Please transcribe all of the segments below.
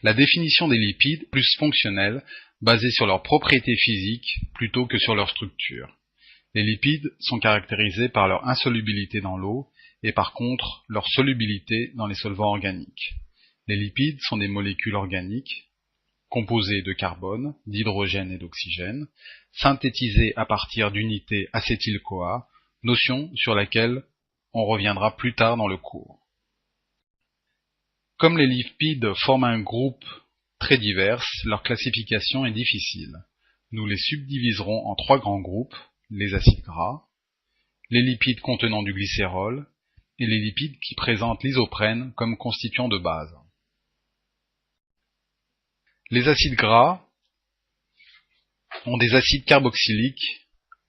La définition des lipides est plus fonctionnelle, basée sur leurs propriétés physiques plutôt que sur leur structure. Les lipides sont caractérisés par leur insolubilité dans l'eau et par contre leur solubilité dans les solvants organiques. Les lipides sont des molécules organiques composées de carbone, d'hydrogène et d'oxygène, synthétisées à partir d'unités acétyl-CoA, notion sur laquelle on reviendra plus tard dans le cours. Comme les lipides forment un groupe très divers, leur classification est difficile. Nous les subdiviserons en trois grands groupes, les acides gras, les lipides contenant du glycérol et les lipides qui présentent l'isoprène comme constituant de base. Les acides gras ont des acides carboxyliques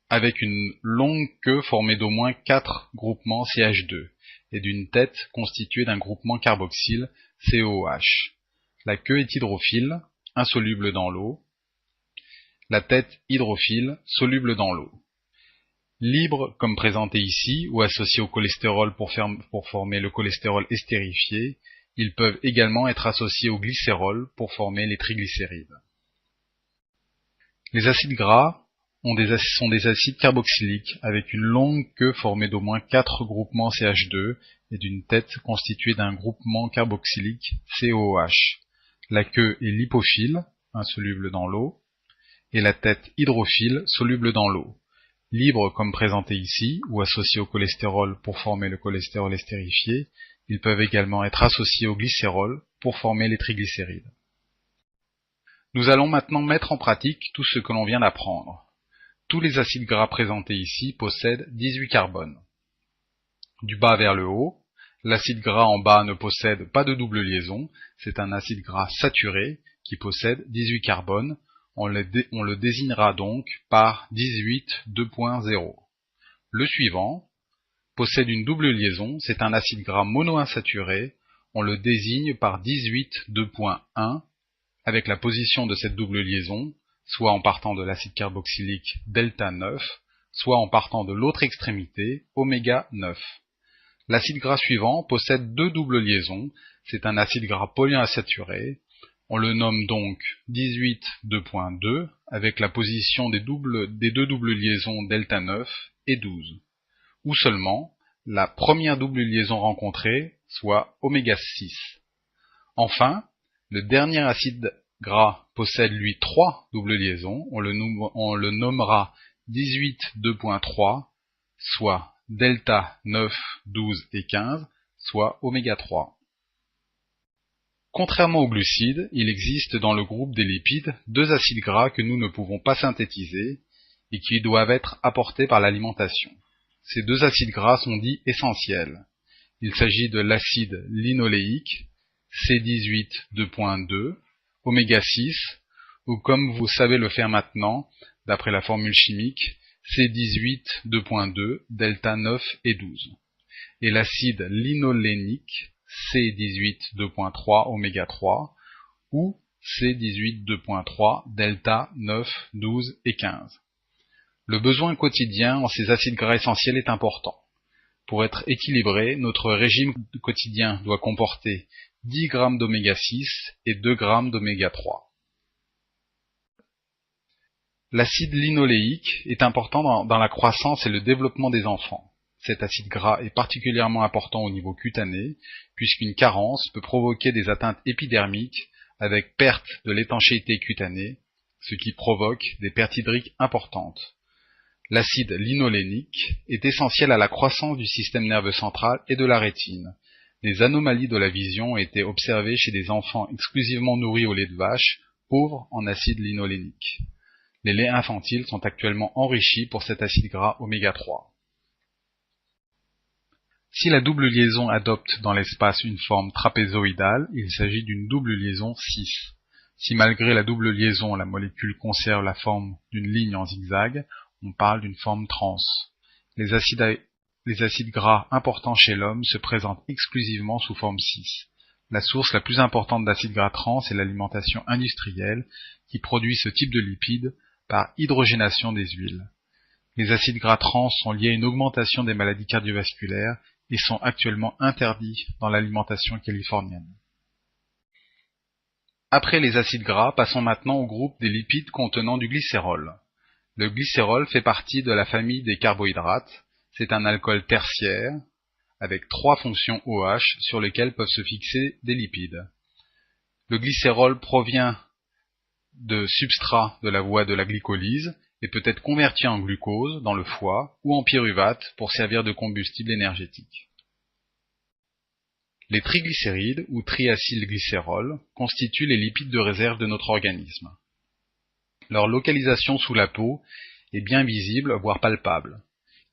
avec une longue queue formée d'au moins 4 groupements CH2 et d'une tête constituée d'un groupement carboxyle COOH. La queue est hydrophile, insoluble dans l'eau. La tête hydrophile, soluble dans l'eau. Libres comme présenté ici ou associés au cholestérol pour former le cholestérol estérifié, ils peuvent également être associés au glycérol pour former les triglycérides. Les acides gras sont des acides carboxyliques avec une longue queue formée d'au moins 4 groupements CH2 et d'une tête constituée d'un groupement carboxylique COOH. La queue est lipophile, insoluble dans l'eau, et la tête hydrophile, soluble dans l'eau. Libres comme présenté ici ou associés au cholestérol pour former le cholestérol estérifié, ils peuvent également être associés au glycérol pour former les triglycérides. Nous allons maintenant mettre en pratique tout ce que l'on vient d'apprendre. Tous les acides gras présentés ici possèdent 18 carbones. Du bas vers le haut, l'acide gras en bas ne possède pas de double liaison, c'est un acide gras saturé qui possède 18 carbones. On le désignera donc par 18 2.0. Le suivant possède une double liaison, c'est un acide gras monoinsaturé, on le désigne par 18 2.1 avec la position de cette double liaison, soit en partant de l'acide carboxylique delta 9, soit en partant de l'autre extrémité, oméga 9. L'acide gras suivant possède deux doubles liaisons, c'est un acide gras polyinsaturé, on le nomme donc 18 2.2 avec la position des deux doubles liaisons delta 9 et 12, ou seulement la première double liaison rencontrée, soit oméga 6. Enfin, le dernier acide gras possède lui 3 doubles liaisons, on le nommera 18 2.3, soit delta 9, 12 et 15, soit oméga 3. Contrairement aux glucides, il existe dans le groupe des lipides deux acides gras que nous ne pouvons pas synthétiser et qui doivent être apportés par l'alimentation. Ces deux acides gras sont dits essentiels. Il s'agit de l'acide linoléique, C18 2.2, oméga 6, ou comme vous savez le faire maintenant, d'après la formule chimique, C18 2.2, delta 9 et 12. Et l'acide linolénique, C18 2.3 oméga 3 ou C18 2.3 delta 9, 12 et 15. Le besoin quotidien en ces acides gras essentiels est important. Pour être équilibré, notre régime quotidien doit comporter 10 g d'oméga 6 et 2 g d'oméga 3. L'acide linoléique est important dans la croissance et le développement des enfants. Cet acide gras est particulièrement important au niveau cutané, puisqu'une carence peut provoquer des atteintes épidermiques avec perte de l'étanchéité cutanée, ce qui provoque des pertes hydriques importantes. L'acide linolénique est essentiel à la croissance du système nerveux central et de la rétine. Des anomalies de la vision ont été observées chez des enfants exclusivement nourris au lait de vache, pauvres en acide linolénique. Les laits infantiles sont actuellement enrichis pour cet acide gras oméga 3. Si la double liaison adopte dans l'espace une forme trapézoïdale, il s'agit d'une double liaison cis. Si malgré la double liaison, la molécule conserve la forme d'une ligne en zigzag, on parle d'une forme trans. Les acides gras importants chez l'homme se présentent exclusivement sous forme cis. La source la plus importante d'acides gras trans est l'alimentation industrielle qui produit ce type de lipides par hydrogénation des huiles. Les acides gras trans sont liés à une augmentation des maladies cardiovasculaires et sont actuellement interdits dans l'alimentation californienne. Après les acides gras, passons maintenant au groupe des lipides contenant du glycérol. Le glycérol fait partie de la famille des carbohydrates. C'est un alcool tertiaire avec 3 fonctions OH sur lesquelles peuvent se fixer des lipides. Le glycérol provient de substrats de la voie de la glycolyse et peut être converti en glucose dans le foie ou en pyruvate pour servir de combustible énergétique. Les triglycérides ou triacylglycérol constituent les lipides de réserve de notre organisme. Leur localisation sous la peau est bien visible, voire palpable.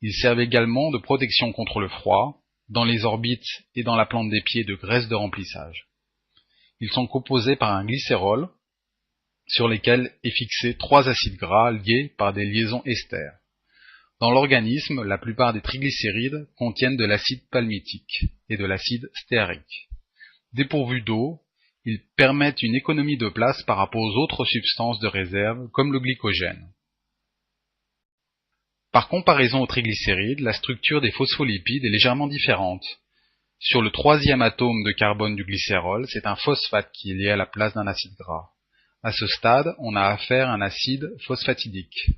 Ils servent également de protection contre le froid, dans les orbites et dans la plante des pieds de graisse de remplissage. Ils sont composés par un glycérol sur lesquels est fixé 3 acides gras liés par des liaisons esters. Dans l'organisme, la plupart des triglycérides contiennent de l'acide palmitique et de l'acide stéarique. Dépourvus d'eau, ils permettent une économie de place par rapport aux autres substances de réserve comme le glycogène. Par comparaison aux triglycérides, la structure des phospholipides est légèrement différente. Sur le 3e atome de carbone du glycérol, c'est un phosphate qui est lié à la place d'un acide gras. À ce stade, on a affaire à un acide phosphatidique.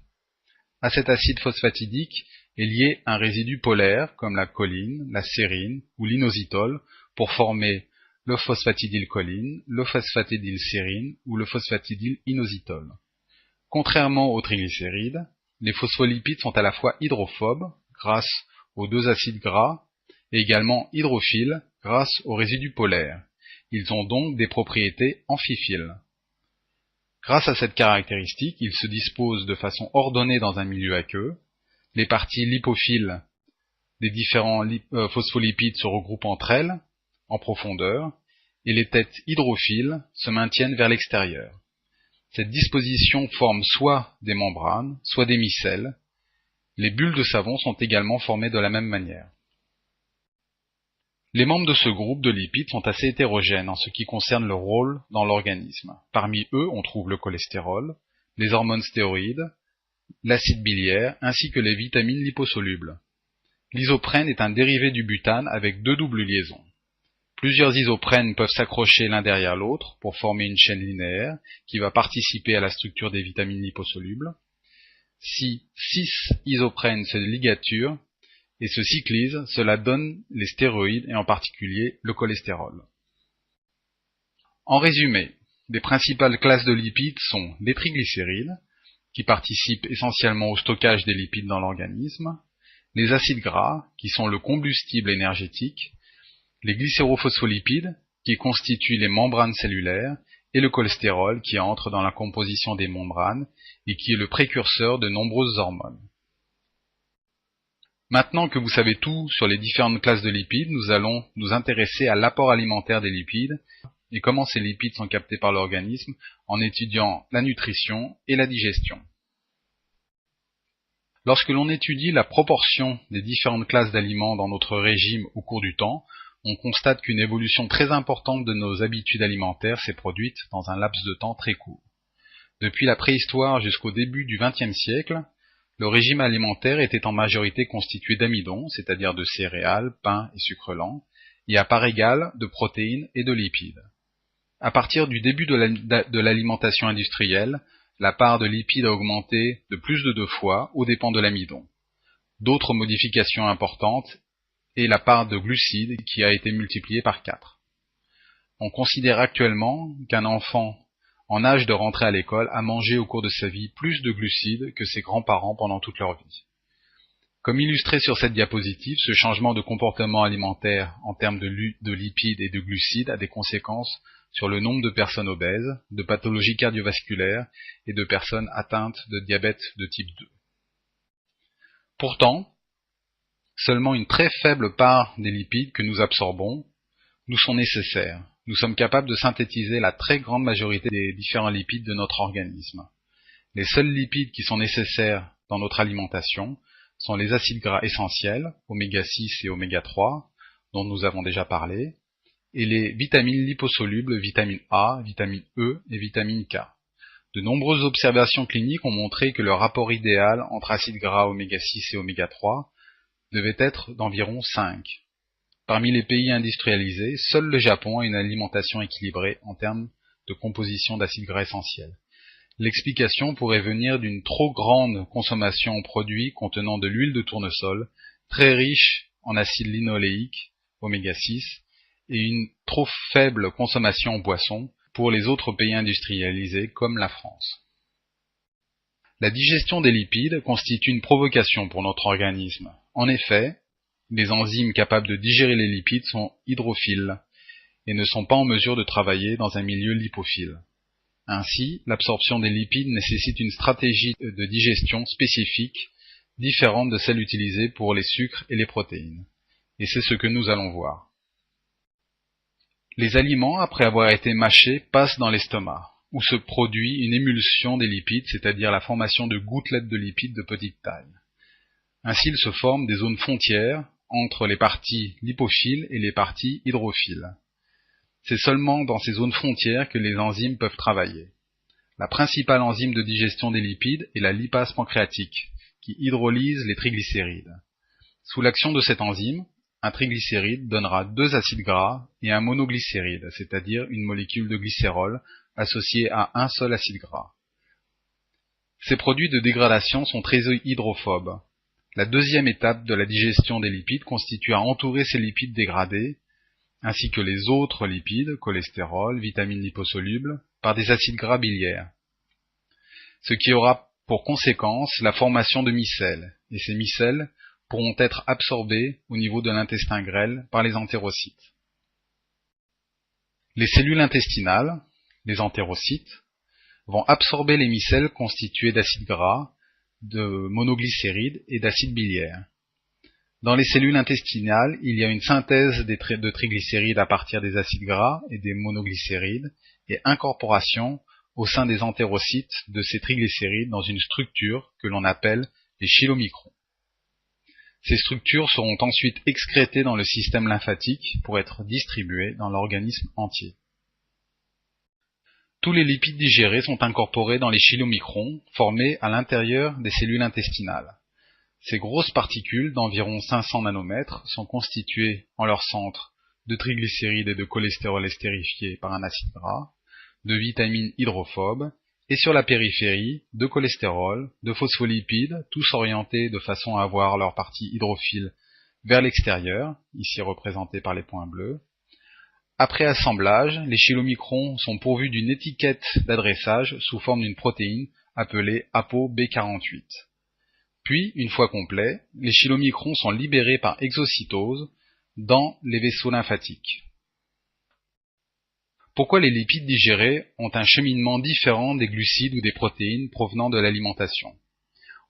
À cet acide phosphatidique est lié un résidu polaire comme la choline, la sérine ou l'inositol pour former le phosphatidylcholine, le phosphatidylsérine ou le phosphatidylinositol. Contrairement aux triglycérides, les phospholipides sont à la fois hydrophobes grâce aux 2 acides gras et également hydrophiles grâce aux résidus polaires. Ils ont donc des propriétés amphiphiles. Grâce à cette caractéristique, ils se disposent de façon ordonnée dans un milieu aqueux. Les parties lipophiles des différents phospholipides se regroupent entre elles, en profondeur, et les têtes hydrophiles se maintiennent vers l'extérieur. Cette disposition forme soit des membranes, soit des micelles. Les bulles de savon sont également formées de la même manière. Les membres de ce groupe de lipides sont assez hétérogènes en ce qui concerne leur rôle dans l'organisme. Parmi eux, on trouve le cholestérol, les hormones stéroïdes, l'acide biliaire ainsi que les vitamines liposolubles. L'isoprène est un dérivé du butane avec 2 doubles liaisons. Plusieurs isoprènes peuvent s'accrocher l'un derrière l'autre pour former une chaîne linéaire qui va participer à la structure des vitamines liposolubles. Si 6 isoprènes se ligaturent et se cyclisent, cela donne les stéroïdes et en particulier le cholestérol. En résumé, les principales classes de lipides sont les triglycérides, qui participent essentiellement au stockage des lipides dans l'organisme, les acides gras, qui sont le combustible énergétique, les glycérophospholipides, qui constituent les membranes cellulaires, et le cholestérol, qui entre dans la composition des membranes et qui est le précurseur de nombreuses hormones. Maintenant que vous savez tout sur les différentes classes de lipides, nous allons nous intéresser à l'apport alimentaire des lipides et comment ces lipides sont captés par l'organisme en étudiant la nutrition et la digestion. Lorsque l'on étudie la proportion des différentes classes d'aliments dans notre régime au cours du temps, on constate qu'une évolution très importante de nos habitudes alimentaires s'est produite dans un laps de temps très court. Depuis la préhistoire jusqu'au début du XXe siècle, le régime alimentaire était en majorité constitué d'amidon, c'est-à-dire de céréales, pain et sucre lent, et à part égale de protéines et de lipides. À partir du début de l'alimentation industrielle, la part de lipides a augmenté de plus de 2 fois aux dépens de l'amidon. D'autres modifications importantes est la part de glucides qui a été multipliée par 4. On considère actuellement qu'un enfant en âge de rentrer à l'école a mangé au cours de sa vie plus de glucides que ses grands-parents pendant toute leur vie. Comme illustré sur cette diapositive, ce changement de comportement alimentaire en termes de lipides et de glucides a des conséquences sur le nombre de personnes obèses, de pathologies cardiovasculaires et de personnes atteintes de diabète de type 2. Pourtant, seulement une très faible part des lipides que nous absorbons nous sont nécessaires. Nous sommes capables de synthétiser la très grande majorité des différents lipides de notre organisme. Les seuls lipides qui sont nécessaires dans notre alimentation sont les acides gras essentiels, oméga 6 et oméga 3, dont nous avons déjà parlé, et les vitamines liposolubles, vitamine A, vitamine E et vitamine K. De nombreuses observations cliniques ont montré que le rapport idéal entre acides gras oméga 6 et oméga 3 devait être d'environ 5. Parmi les pays industrialisés, seul le Japon a une alimentation équilibrée en termes de composition d'acides gras essentiels. L'explication pourrait venir d'une trop grande consommation en produits contenant de l'huile de tournesol, très riche en acide linoléique, oméga 6, et une trop faible consommation en boissons pour les autres pays industrialisés comme la France. La digestion des lipides constitue une provocation pour notre organisme. En effet, les enzymes capables de digérer les lipides sont hydrophiles et ne sont pas en mesure de travailler dans un milieu lipophile. Ainsi, l'absorption des lipides nécessite une stratégie de digestion spécifique, différente de celle utilisée pour les sucres et les protéines. Et c'est ce que nous allons voir. Les aliments, après avoir été mâchés, passent dans l'estomac, où se produit une émulsion des lipides, c'est-à-dire la formation de gouttelettes de lipides de petite taille. Ainsi, il se forme des zones frontières entre les parties lipophiles et les parties hydrophiles. C'est seulement dans ces zones frontières que les enzymes peuvent travailler. La principale enzyme de digestion des lipides est la lipase pancréatique, qui hydrolyse les triglycérides. Sous l'action de cette enzyme, un triglycéride donnera 2 acides gras et un monoglycéride, c'est-à-dire une molécule de glycérol associée à un seul acide gras. Ces produits de dégradation sont très hydrophobes. La deuxième étape de la digestion des lipides consiste à entourer ces lipides dégradés, ainsi que les autres lipides, cholestérol, vitamines liposolubles, par des acides gras biliaires. Ce qui aura pour conséquence la formation de micelles, et ces micelles pourront être absorbées au niveau de l'intestin grêle par les entérocytes. Les cellules intestinales, les entérocytes, vont absorber les micelles constituées d'acides gras, de monoglycérides et d'acides biliaires. Dans les cellules intestinales, il y a une synthèse de triglycérides à partir des acides gras et des monoglycérides et incorporation au sein des entérocytes de ces triglycérides dans une structure que l'on appelle les chylomicrons. Ces structures seront ensuite excrétées dans le système lymphatique pour être distribuées dans l'organisme entier. Tous les lipides digérés sont incorporés dans les chylomicrons formés à l'intérieur des cellules intestinales. Ces grosses particules d'environ 500 nanomètres sont constituées en leur centre de triglycérides et de cholestérol estérifié par un acide gras, de vitamines hydrophobes, et sur la périphérie, de cholestérol, de phospholipides, tous orientés de façon à avoir leur partie hydrophile vers l'extérieur, ici représentés par les points bleus. Après assemblage, les chylomicrons sont pourvus d'une étiquette d'adressage sous forme d'une protéine appelée ApoB48. Puis, une fois complets, les chylomicrons sont libérés par exocytose dans les vaisseaux lymphatiques. Pourquoi les lipides digérés ont un cheminement différent des glucides ou des protéines provenant de l'alimentation?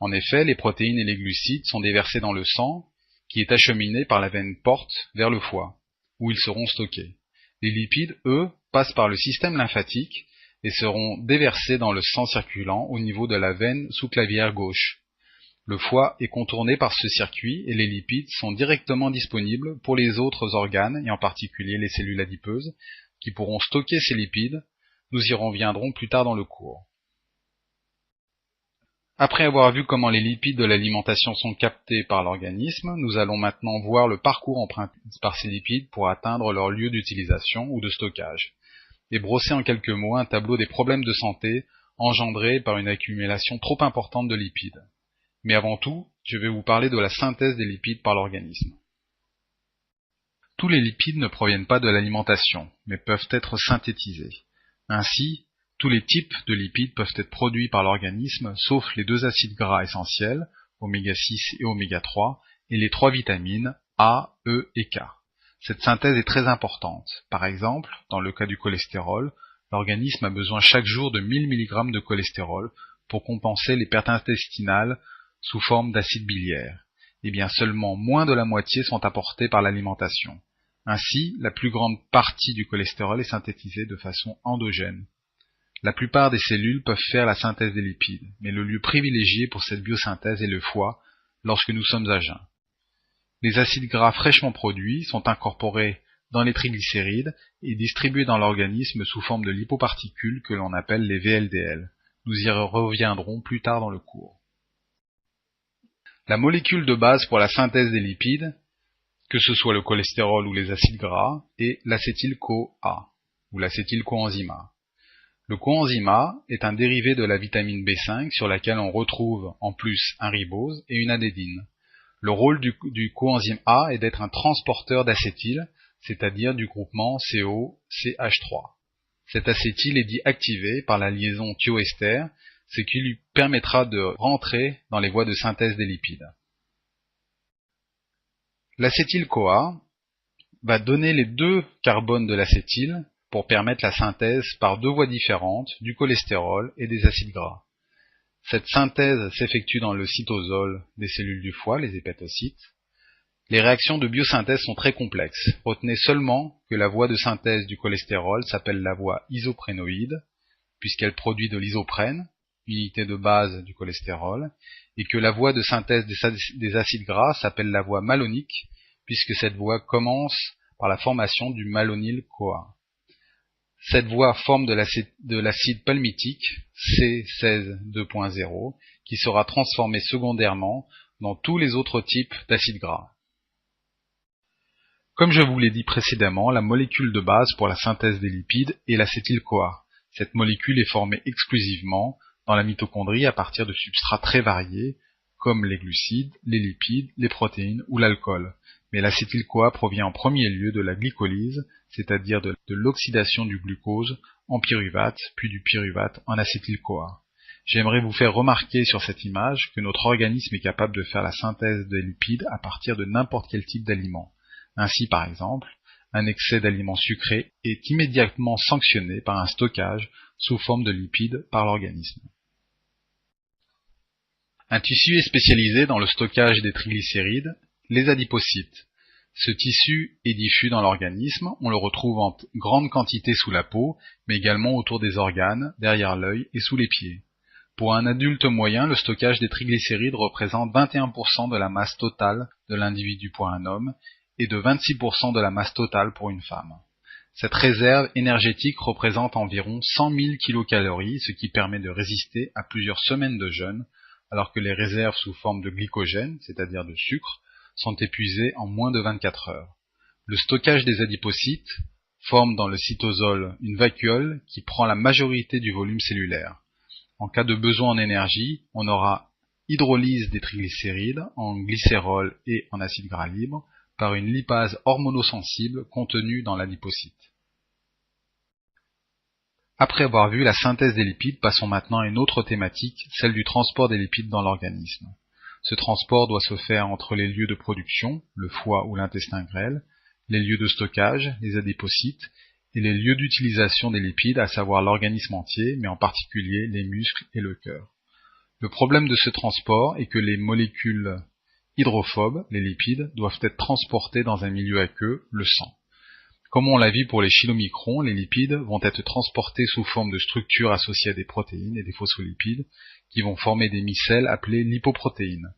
En effet, les protéines et les glucides sont déversés dans le sang, qui est acheminé par la veine porte vers le foie, où ils seront stockés. Les lipides, eux, passent par le système lymphatique et seront déversés dans le sang circulant au niveau de la veine sous-clavière gauche. Le foie est contourné par ce circuit et les lipides sont directement disponibles pour les autres organes, et en particulier les cellules adipeuses, qui pourront stocker ces lipides. Nous y reviendrons plus tard dans le cours. Après avoir vu comment les lipides de l'alimentation sont captés par l'organisme, nous allons maintenant voir le parcours emprunté par ces lipides pour atteindre leur lieu d'utilisation ou de stockage, et brosser en quelques mots un tableau des problèmes de santé engendrés par une accumulation trop importante de lipides. Mais avant tout, je vais vous parler de la synthèse des lipides par l'organisme. Tous les lipides ne proviennent pas de l'alimentation, mais peuvent être synthétisés. Ainsi, tous les types de lipides peuvent être produits par l'organisme, sauf les 2 acides gras essentiels, oméga 6 et oméga 3, et les 3 vitamines A, E et K. Cette synthèse est très importante. Par exemple, dans le cas du cholestérol, l'organisme a besoin chaque jour de 1000 mg de cholestérol pour compenser les pertes intestinales sous forme d'acide biliaire. Et bien seulement moins de la moitié sont apportés par l'alimentation. Ainsi, la plus grande partie du cholestérol est synthétisée de façon endogène. La plupart des cellules peuvent faire la synthèse des lipides, mais le lieu privilégié pour cette biosynthèse est le foie, lorsque nous sommes à jeun. Les acides gras fraîchement produits sont incorporés dans les triglycérides et distribués dans l'organisme sous forme de lipoparticules que l'on appelle les VLDL. Nous y reviendrons plus tard dans le cours. La molécule de base pour la synthèse des lipides, que ce soit le cholestérol ou les acides gras, est l'acétyl-CoA, ou l'acétyl-coenzyme A. Le coenzyme A est un dérivé de la vitamine B5 sur laquelle on retrouve en plus un ribose et une adédine. Le rôle du coenzyme A est d'être un transporteur d'acétyl, c'est-à-dire du groupement COCH3. Cet acétyl est dit activé par la liaison thioester, ce qui lui permettra de rentrer dans les voies de synthèse des lipides. L'acétyl-CoA va donner les deux carbones de l'acétyl pour permettre la synthèse par deux voies différentes du cholestérol et des acides gras. Cette synthèse s'effectue dans le cytosol des cellules du foie, les hépatocytes. Les réactions de biosynthèse sont très complexes. Retenez seulement que la voie de synthèse du cholestérol s'appelle la voie isoprénoïde, puisqu'elle produit de l'isoprène, unité de base du cholestérol, et que la voie de synthèse des acides gras s'appelle la voie malonique, puisque cette voie commence par la formation du malonyl-CoA. Cette voie forme de l'acide palmitique, C16 2.0, qui sera transformé secondairement dans tous les autres types d'acides gras. Comme je vous l'ai dit précédemment, la molécule de base pour la synthèse des lipides est l'acétyl-CoA. Cette molécule est formée exclusivement dans la mitochondrie à partir de substrats très variés, comme les glucides, les lipides, les protéines ou l'alcool. Mais l'acétyl-CoA provient en premier lieu de la glycolyse, c'est-à-dire de l'oxydation du glucose en pyruvate, puis du pyruvate en acétyl-CoA. J'aimerais vous faire remarquer sur cette image que notre organisme est capable de faire la synthèse des lipides à partir de n'importe quel type d'aliment. Ainsi, par exemple, un excès d'aliments sucrés est immédiatement sanctionné par un stockage sous forme de lipides par l'organisme. Un tissu est spécialisé dans le stockage des triglycérides, les adipocytes. Ce tissu est diffus dans l'organisme, on le retrouve en grande quantité sous la peau, mais également autour des organes, derrière l'œil et sous les pieds. Pour un adulte moyen, le stockage des triglycérides représente 21% de la masse totale de l'individu pour un homme et de 26% de la masse totale pour une femme. Cette réserve énergétique représente environ 100 000 kcal, ce qui permet de résister à plusieurs semaines de jeûne, alors que les réserves sous forme de glycogène, c'est-à-dire de sucre, sont épuisées en moins de 24 heures. Le stockage des adipocytes forme dans le cytosol une vacuole qui prend la majorité du volume cellulaire. En cas de besoin en énergie, on aura hydrolyse des triglycérides en glycérol et en acide gras libre par une lipase hormonosensible contenue dans l'adipocyte. Après avoir vu la synthèse des lipides, passons maintenant à une autre thématique, celle du transport des lipides dans l'organisme. Ce transport doit se faire entre les lieux de production, le foie ou l'intestin grêle, les lieux de stockage, les adipocytes, et les lieux d'utilisation des lipides, à savoir l'organisme entier, mais en particulier les muscles et le cœur. Le problème de ce transport est que les molécules hydrophobes, les lipides, doivent être transportées dans un milieu aqueux, le sang. Comme on l'a vu pour les chylomicrons, les lipides vont être transportés sous forme de structures associées à des protéines et des phospholipides qui vont former des micelles appelées lipoprotéines.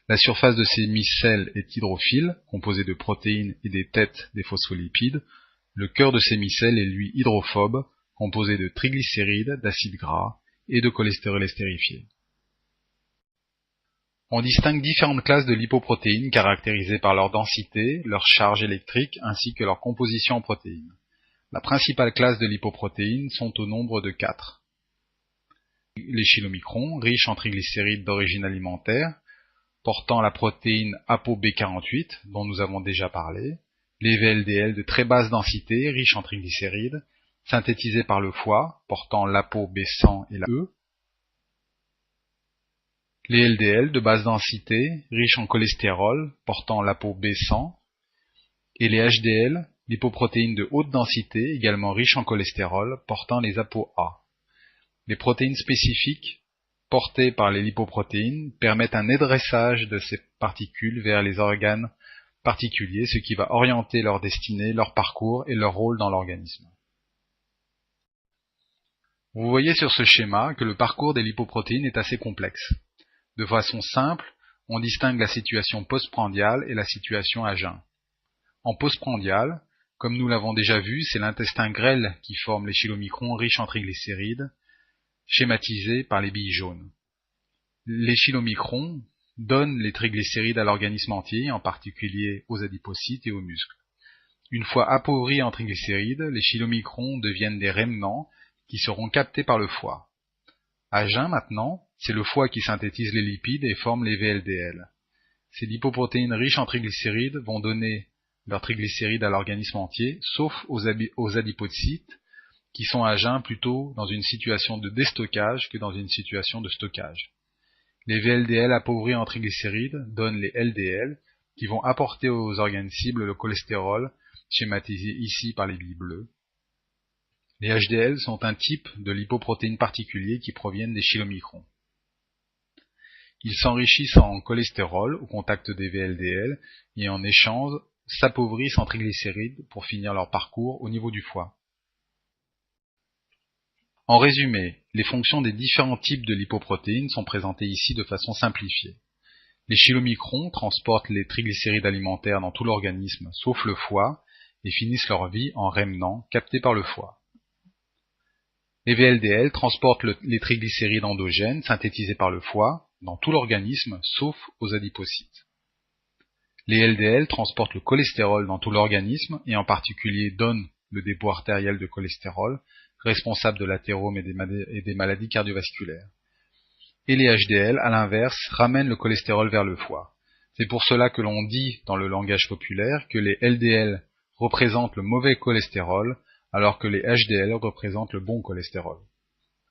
La surface de ces micelles est hydrophile, composée de protéines et des têtes des phospholipides. Le cœur de ces micelles est lui hydrophobe, composé de triglycérides, d'acides gras et de cholestérol estérifié. On distingue différentes classes de lipoprotéines caractérisées par leur densité, leur charge électrique ainsi que leur composition en protéines. La principale classe de lipoprotéines sont au nombre de 4. Les chylomicrons, riches en triglycérides d'origine alimentaire, portant la protéine ApoB48 dont nous avons déjà parlé, les VLDL de très basse densité, riches en triglycérides, synthétisés par le foie, portant l'ApoB100 et la E, les LDL de basse densité, riches en cholestérol, portant l'ApoB100, et les HDL, lipoprotéines de haute densité, également riches en cholestérol, portant les ApoA. Les protéines spécifiques portées par les lipoprotéines permettent un édressage de ces particules vers les organes particuliers, ce qui va orienter leur destinée, leur parcours et leur rôle dans l'organisme. Vous voyez sur ce schéma que le parcours des lipoprotéines est assez complexe. De façon simple, on distingue la situation postprandiale et la situation à jeun. En postprandiale, comme nous l'avons déjà vu, c'est l'intestin grêle qui forme les chylomicrons riches en triglycérides, schématisés par les billes jaunes. Les chylomicrons donnent les triglycérides à l'organisme entier, en particulier aux adipocytes et aux muscles. Une fois appauvris en triglycérides, les chylomicrons deviennent des rémanents qui seront captés par le foie. À jeun maintenant, c'est le foie qui synthétise les lipides et forme les VLDL. Ces lipoprotéines riches en triglycérides vont donner leurs triglycérides à l'organisme entier, sauf aux adipocytes, qui sont à jeun plutôt dans une situation de déstockage que dans une situation de stockage. Les VLDL appauvris en triglycérides donnent les LDL, qui vont apporter aux organes cibles le cholestérol, schématisé ici par les billes bleues. Les HDL sont un type de lipoprotéines particulier qui proviennent des chylomicrons. Ils s'enrichissent en cholestérol au contact des VLDL et en échange s'appauvrissent en triglycérides pour finir leur parcours au niveau du foie. En résumé, les fonctions des différents types de lipoprotéines sont présentées ici de façon simplifiée. Les chylomicrons transportent les triglycérides alimentaires dans tout l'organisme sauf le foie et finissent leur vie en remnants captés par le foie. Les VLDL transportent les triglycérides endogènes synthétisés par le foie dans tout l'organisme sauf aux adipocytes. Les LDL transportent le cholestérol dans tout l'organisme et en particulier donnent le dépôt artériel de cholestérol, responsable de l'athérome et des maladies cardiovasculaires. Et les HDL, à l'inverse, ramènent le cholestérol vers le foie. C'est pour cela que l'on dit dans le langage populaire que les LDL représentent le mauvais cholestérol, alors que les HDL représentent le bon cholestérol.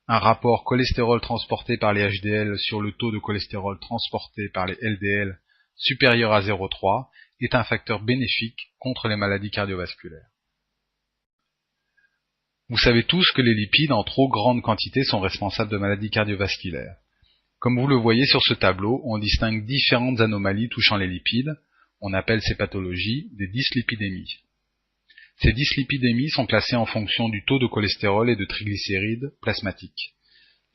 Un rapport cholestérol transporté par les HDL sur le taux de cholestérol transporté par les LDL supérieur à 0,3 est un facteur bénéfique contre les maladies cardiovasculaires. Vous savez tous que les lipides en trop grande quantité sont responsables de maladies cardiovasculaires. Comme vous le voyez sur ce tableau, on distingue différentes anomalies touchant les lipides. On appelle ces pathologies des dyslipidémies. Ces dyslipidémies sont classées en fonction du taux de cholestérol et de triglycérides plasmatiques.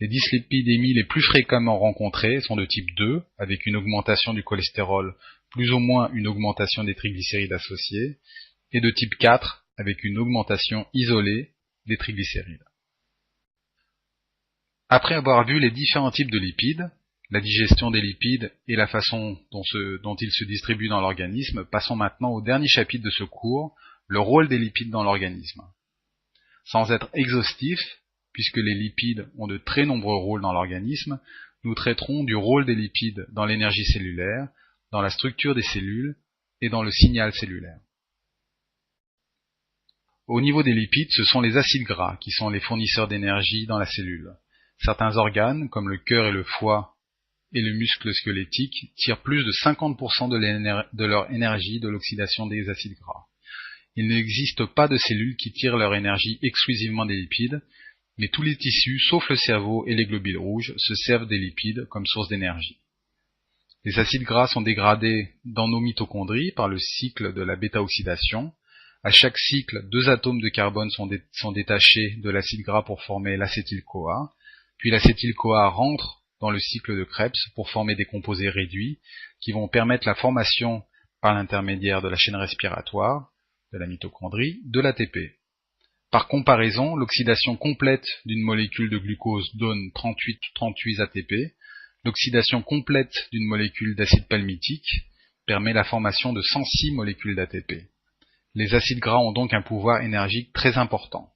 Les dyslipidémies les plus fréquemment rencontrées sont de type 2, avec une augmentation du cholestérol plus ou moins une augmentation des triglycérides associés, et de type 4, avec une augmentation isolée des triglycérides. Après avoir vu les différents types de lipides, la digestion des lipides et la façon dont ils se distribuent dans l'organisme, passons maintenant au dernier chapitre de ce cours, le rôle des lipides dans l'organisme. Sans être exhaustif, puisque les lipides ont de très nombreux rôles dans l'organisme, nous traiterons du rôle des lipides dans l'énergie cellulaire, dans la structure des cellules et dans le signal cellulaire. Au niveau des lipides, ce sont les acides gras qui sont les fournisseurs d'énergie dans la cellule. Certains organes, comme le cœur et le foie et le muscle squelettique, tirent plus de 50% de leur énergie de l'oxydation des acides gras. Il n'existe pas de cellules qui tirent leur énergie exclusivement des lipides, mais tous les tissus, sauf le cerveau et les globules rouges, se servent des lipides comme source d'énergie. Les acides gras sont dégradés dans nos mitochondries par le cycle de la bêta-oxydation. À chaque cycle, 2 atomes de carbone sont détachés de l'acide gras pour former l'acétyl-CoA, puis l'acétyl-CoA rentre dans le cycle de Krebs pour former des composés réduits qui vont permettre la formation, par l'intermédiaire de la chaîne respiratoire, de la mitochondrie, de l'ATP. Par comparaison, l'oxydation complète d'une molécule de glucose donne 38 ATP, l'oxydation complète d'une molécule d'acide palmitique permet la formation de 106 molécules d'ATP. Les acides gras ont donc un pouvoir énergique très important.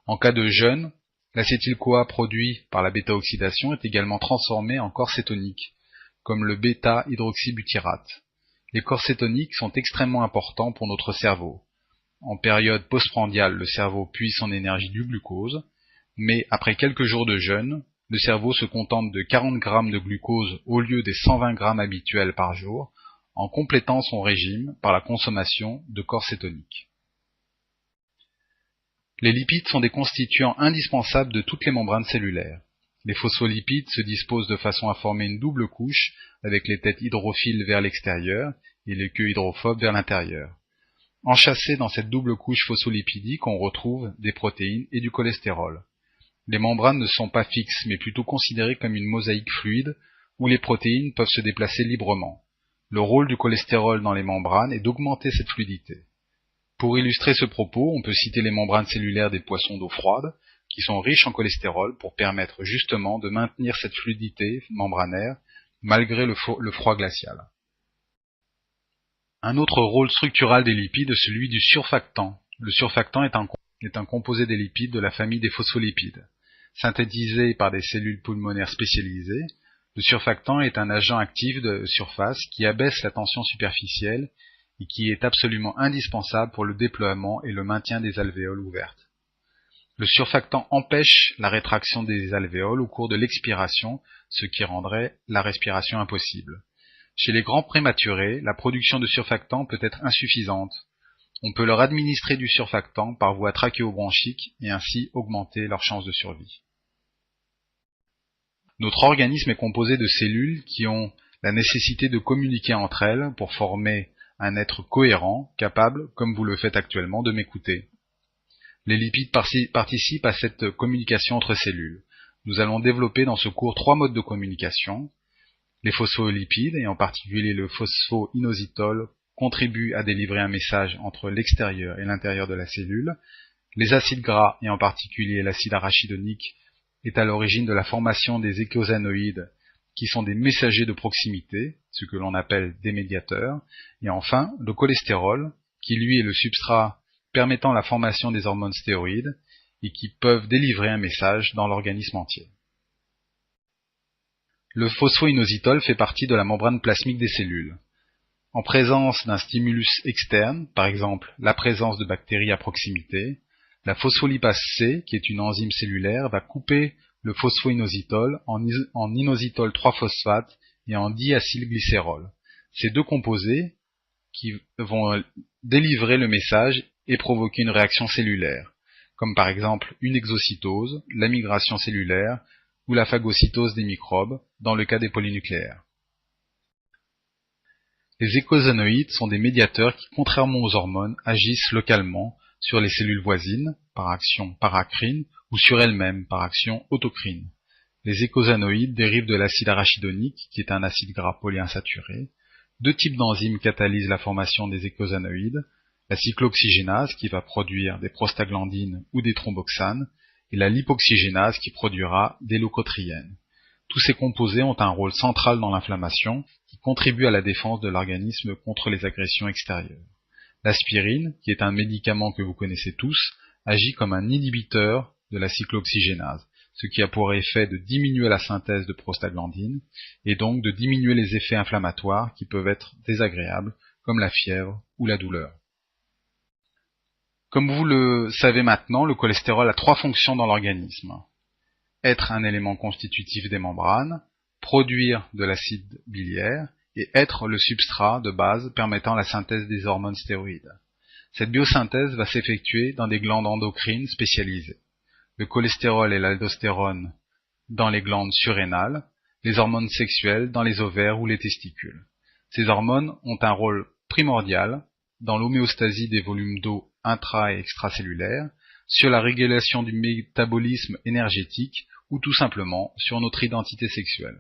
En cas de jeûne, l'acétyl-CoA produit par la bêta-oxydation est également transformé en corps cétonique, comme le bêta-hydroxybutyrate. Les corps cétoniques sont extrêmement importants pour notre cerveau. En période postprandiale, le cerveau puise son énergie du glucose, mais après quelques jours de jeûne, le cerveau se contente de 40 grammes de glucose au lieu des 120 grammes habituels par jour, en complétant son régime par la consommation de corps cétoniques. Les lipides sont des constituants indispensables de toutes les membranes cellulaires. Les phospholipides se disposent de façon à former une double couche avec les têtes hydrophiles vers l'extérieur et les queues hydrophobes vers l'intérieur. Enchâssés dans cette double couche phospholipidique, on retrouve des protéines et du cholestérol. Les membranes ne sont pas fixes, mais plutôt considérées comme une mosaïque fluide où les protéines peuvent se déplacer librement. Le rôle du cholestérol dans les membranes est d'augmenter cette fluidité. Pour illustrer ce propos, on peut citer les membranes cellulaires des poissons d'eau froide, qui sont riches en cholestérol pour permettre justement de maintenir cette fluidité membranaire malgré le froid glacial. Un autre rôle structural des lipides est celui du surfactant. Le surfactant est un est un composé des lipides de la famille des phospholipides. Synthétisé par des cellules pulmonaires spécialisées, le surfactant est un agent actif de surface qui abaisse la tension superficielle et qui est absolument indispensable pour le déploiement et le maintien des alvéoles ouvertes. Le surfactant empêche la rétraction des alvéoles au cours de l'expiration, ce qui rendrait la respiration impossible. Chez les grands prématurés, la production de surfactant peut être insuffisante. On peut leur administrer du surfactant par voie trachéobronchique et ainsi augmenter leurs chances de survie. Notre organisme est composé de cellules qui ont la nécessité de communiquer entre elles pour former un être cohérent, capable, comme vous le faites actuellement, de m'écouter. Les lipides participent à cette communication entre cellules. Nous allons développer dans ce cours 3 modes de communication. Les phospholipides, et en particulier le phosphoinositol, contribuent à délivrer un message entre l'extérieur et l'intérieur de la cellule. Les acides gras, et en particulier l'acide arachidonique, est à l'origine de la formation des eicosanoïdes, qui sont des messagers de proximité, ce que l'on appelle des médiateurs. Et enfin, le cholestérol, qui lui est le substrat permettant la formation des hormones stéroïdes, et qui peuvent délivrer un message dans l'organisme entier. Le phosphoinositol fait partie de la membrane plasmique des cellules. En présence d'un stimulus externe, par exemple la présence de bactéries à proximité, la phospholipase C, qui est une enzyme cellulaire, va couper le phosphoinositol en inositol 3-phosphate et en diacylglycérol. Ces deux composés qui vont délivrer le message et provoquer une réaction cellulaire, comme par exemple une exocytose, la migration cellulaire ou la phagocytose des microbes, dans le cas des polynucléaires. Les eicosanoïdes sont des médiateurs qui, contrairement aux hormones, agissent localement sur les cellules voisines, par action paracrine, ou sur elles-mêmes, par action autocrine. Les eicosanoïdes dérivent de l'acide arachidonique, qui est un acide gras polyinsaturé. 2 types d'enzymes catalysent la formation des eicosanoïdes, la cyclooxygénase, qui va produire des prostaglandines ou des thromboxanes, et la lipoxygénase, qui produira des leucotriènes. Tous ces composés ont un rôle central dans l'inflammation, qui contribue à la défense de l'organisme contre les agressions extérieures. L'aspirine, qui est un médicament que vous connaissez tous, agit comme un inhibiteur de la cyclooxygénase, ce qui a pour effet de diminuer la synthèse de prostaglandines, et donc de diminuer les effets inflammatoires qui peuvent être désagréables, comme la fièvre ou la douleur. Comme vous le savez maintenant, le cholestérol a 3 fonctions dans l'organisme. Être un élément constitutif des membranes, produire de l'acide biliaire et être le substrat de base permettant la synthèse des hormones stéroïdes. Cette biosynthèse va s'effectuer dans des glandes endocrines spécialisées. Le cholestérol et l'aldostérone dans les glandes surrénales, les hormones sexuelles dans les ovaires ou les testicules. Ces hormones ont un rôle primordial dans l'homéostasie des volumes d'eau intra- et extracellulaires, sur la régulation du métabolisme énergétique ou tout simplement sur notre identité sexuelle.